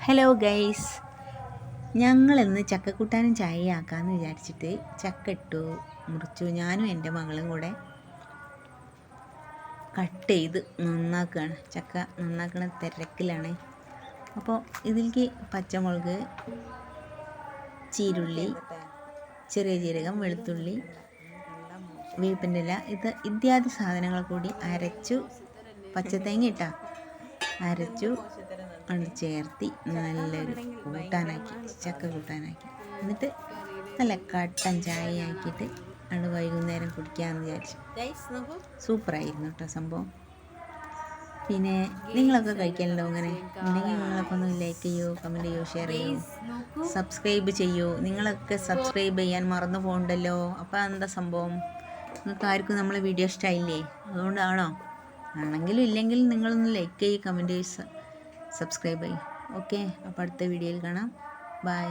Hello guys, ഞങ്ങളിന്ന് ചക്കക്കൂട്ടാനും ചായ ആക്കാമെന്ന് വിചാരിച്ചിട്ട് ചക്ക ഇട്ടു മുറിച്ചു. ഞാനും എൻ്റെ മകളും കൂടെ കട്ട് ചെയ്ത് നന്നാക്കുകയാണ്. ചക്ക നന്നാക്കണ തിരക്കിലാണ്. അപ്പോൾ ഇതിലേക്ക് പച്ചമുളക്, ചീരുള്ളി, ചെറിയ ജീരകം, വെളുത്തുള്ളി, വേപ്പിൻ്റെ ഇല ഇത്യാദി സാധനങ്ങൾ കൂടി അരച്ചു, പച്ചത്തേങ്ങ ഇട്ടാ അരച്ചു അത് ചേർത്തി നല്ലൊരു കൂട്ടാനാക്കി, ചക്ക കൂട്ടാനാക്കി. എന്നിട്ട് നല്ല കട്ടൻ ചായ ആക്കിയിട്ട് അത് വൈകുന്നേരം കുടിക്കാമെന്ന് വിചാരിച്ചു. സൂപ്പറായിരുന്നു കേട്ടോ സംഭവം. പിന്നെ നിങ്ങളൊക്കെ കഴിക്കലുണ്ടോ? അങ്ങനെ ഉണ്ടെങ്കിൽ നിങ്ങളൊക്കെ ഒന്ന് ലൈക്ക് ചെയ്യൂ, കമൻറ്റ് ചെയ്യൂ, ഷെയർ ചെയ്യൂ, സബ്സ്ക്രൈബ് ചെയ്യൂ. നിങ്ങളൊക്കെ സബ്സ്ക്രൈബ് ചെയ്യാൻ മറന്നു പോകണ്ടല്ലോ. അപ്പോൾ എന്താ സംഭവം? നിങ്ങൾക്ക് ആർക്കും നമ്മളെ വീഡിയോ ഇഷ്ടമായില്ലേ? അതുകൊണ്ടാണോ? ആണെങ്കിലും ഇല്ലെങ്കിലും നിങ്ങളൊന്ന് ലൈക്ക് ചെയ്യ്, കമൻറ്റ് ചെയ്യ്, സബ്സ്ക്രൈബ് ചെയ്യും. ഓക്കെ, അപ്പോൾ അടുത്ത വീഡിയോയിൽ കാണാം. ബൈ.